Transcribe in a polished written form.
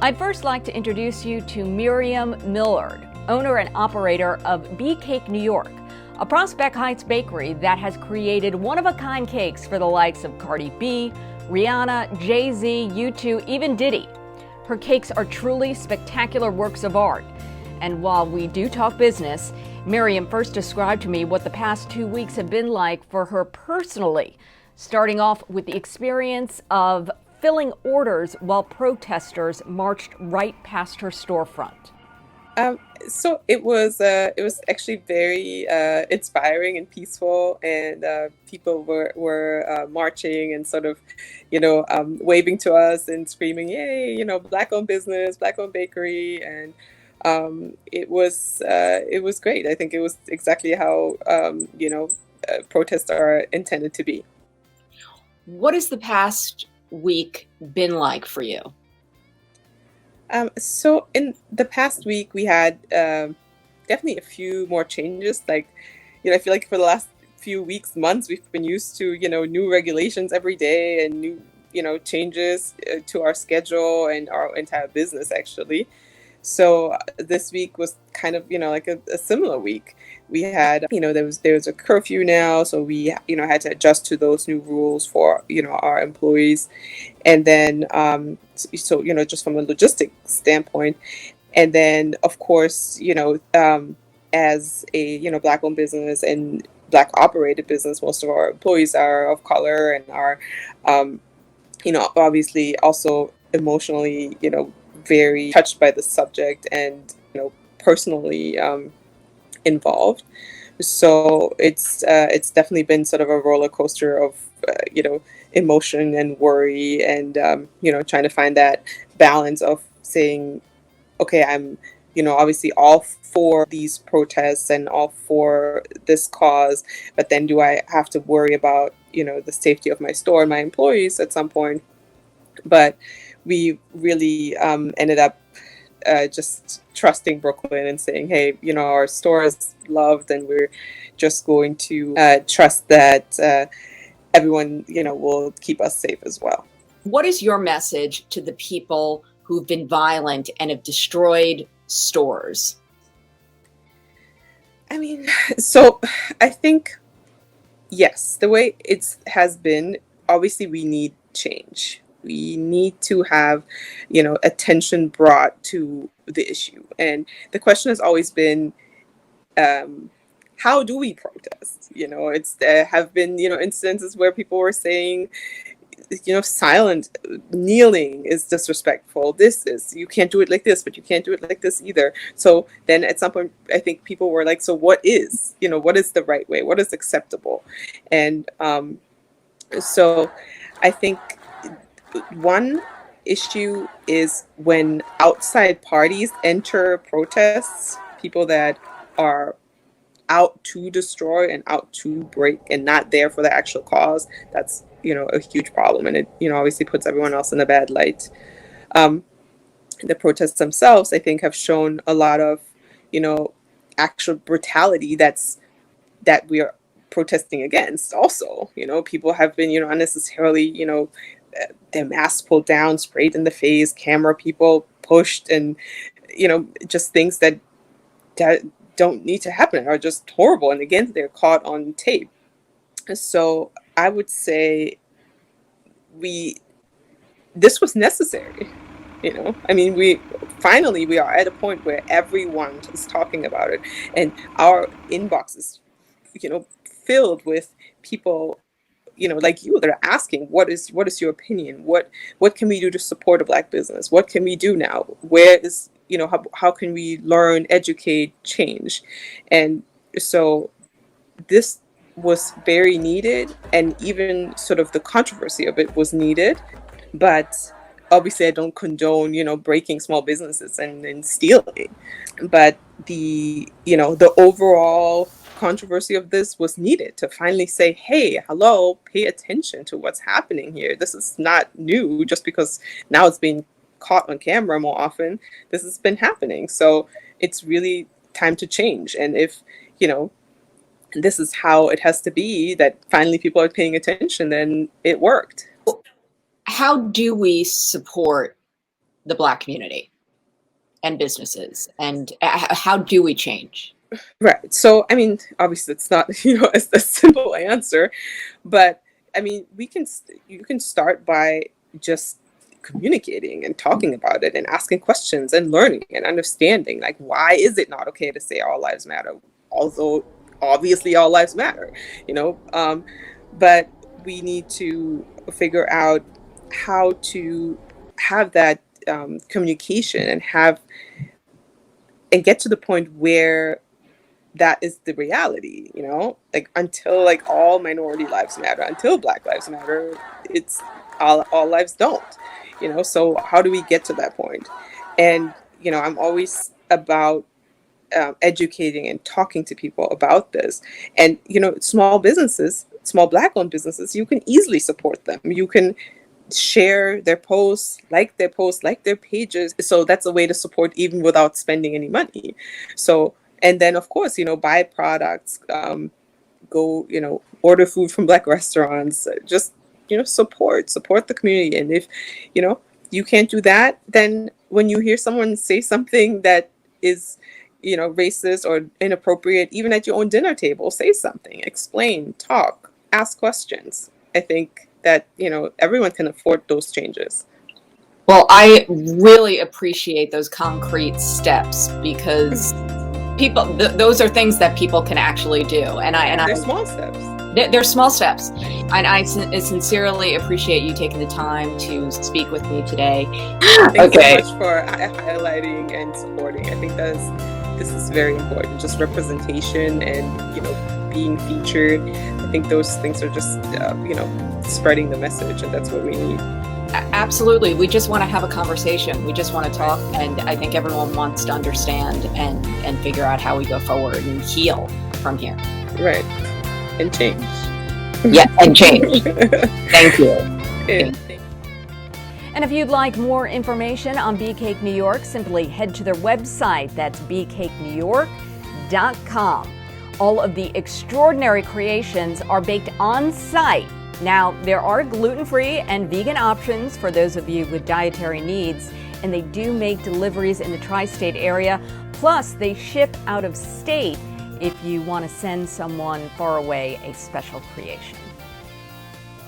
I'd first like to introduce you to Miriam Milord, owner and operator of BCakeNY, a Prospect Heights bakery that has created one-of-a-kind cakes for the likes of Cardi B, Rihanna, Jay-Z, U2, even Diddy. Her cakes are truly spectacular works of art. And while we do talk business, Miriam first described to me what the past 2 weeks have been like for her personally, starting off with the experience of filling orders while protesters marched right past her storefront. So it was actually very inspiring and peaceful, and people were marching and sort of, waving to us and screaming, "Yay! Black-owned business, Black-owned bakery," and it was great. I think it was exactly how protests are intended to be. What has the past week been like for you? So in the past week, we had definitely a few more changes. I feel like for the last few weeks, months, we've been used to, new regulations every day and new, changes to our schedule and our entire business, actually. So this week was kind of, like a similar week. We had, there was a curfew now, so we, had to adjust to those new rules for, our employees. And then, so, just from a logistics standpoint. And then, of course, as a, Black-owned business and Black-operated business, most of our employees are of color and are, obviously also emotionally, very touched by the subject and, personally involved. So it's definitely been sort of a roller coaster of, emotion and worry and, trying to find that balance of saying, okay, I'm, obviously all for these protests and all for this cause, but then do I have to worry about, the safety of my store and my employees at some point? But we really ended up just trusting Brooklyn and saying, hey, our store is loved and we're just going to trust that everyone, will keep us safe as well. What is your message to the people who've been violent and have destroyed stores? I mean, so I think, yes, the way it has been, obviously we need change. We need to have, attention brought to the issue. And the question has always been, how do we protest? There have been, instances where people were saying, silent, kneeling is disrespectful. You can't do it like this, but you can't do it like this either. So then at some point, I think people were like, so what is the right way? What is acceptable? And so I think one issue is when outside parties enter protests, people that are out to destroy and out to break and not there for the actual cause. That's, a huge problem. And it, obviously puts everyone else in a bad light. The protests themselves, I think, have shown a lot of, actual brutality that we are protesting against also. People have been, unnecessarily, their masks pulled down, sprayed in the face, camera people pushed, and, just things that don't need to happen are just horrible. And again, they're caught on tape. So I would say this was necessary. I mean, we are at a point where everyone is talking about it, and our inbox is, filled with people, like you, that are asking, what is your opinion? What can we do to support a Black business? What can we do now? Where is, how can we learn, educate, change? And so this was very needed, and even sort of the controversy of it was needed. But obviously I don't condone, breaking small businesses and stealing. But the overall controversy of this was needed to finally say, hey, hello, pay attention to what's happening here. This is not new just because now it's being caught on camera more often. This has been happening. So it's really time to change. And if, this is how it has to be, that finally people are paying attention, then it worked. How do we support the Black community and businesses? And how do we change? Right. So, I mean, obviously it's not, a simple answer, but I mean, you can start by just communicating and talking about it and asking questions and learning and understanding, like, why is it not okay to say all lives matter? Although obviously all lives matter, but we need to figure out how to have that communication and get to the point where that is the reality, like until like all minority lives matter, until Black lives matter, it's all lives don't, so how do we get to that point? And I'm always about educating and talking to people about this. And small Black owned businesses, you can easily support them. You can share their posts, like their pages. So that's a way to support even without spending any money. So, and then of course, buy products, go, order food from Black restaurants, just, support the community. And if, you can't do that, then when you hear someone say something that is, racist or inappropriate, even at your own dinner table, say something, explain, talk, ask questions. I think that, everyone can afford those changes. Well, I really appreciate those concrete steps, because those are things that people can actually do. And they're small steps. They're small steps. And I sincerely appreciate you taking the time to speak with me today. Thanks so much for highlighting and supporting. I think this is very important. Just representation and, being featured. I think those things are just, spreading the message, and that's what we need. Absolutely. We just want to have a conversation. We just want to talk. And I think everyone wants to understand and figure out how we go forward and heal from here. Right. And change. Yeah, and change. Thank you. Yeah. And if you'd like more information on BCake New York, simply head to their website. That's bcakenewyork.com. All of the extraordinary creations are baked on site. Now, there are gluten-free and vegan options for those of you with dietary needs, and they do make deliveries in the tri-state area. Plus, they ship out of state if you want to send someone far away a special creation.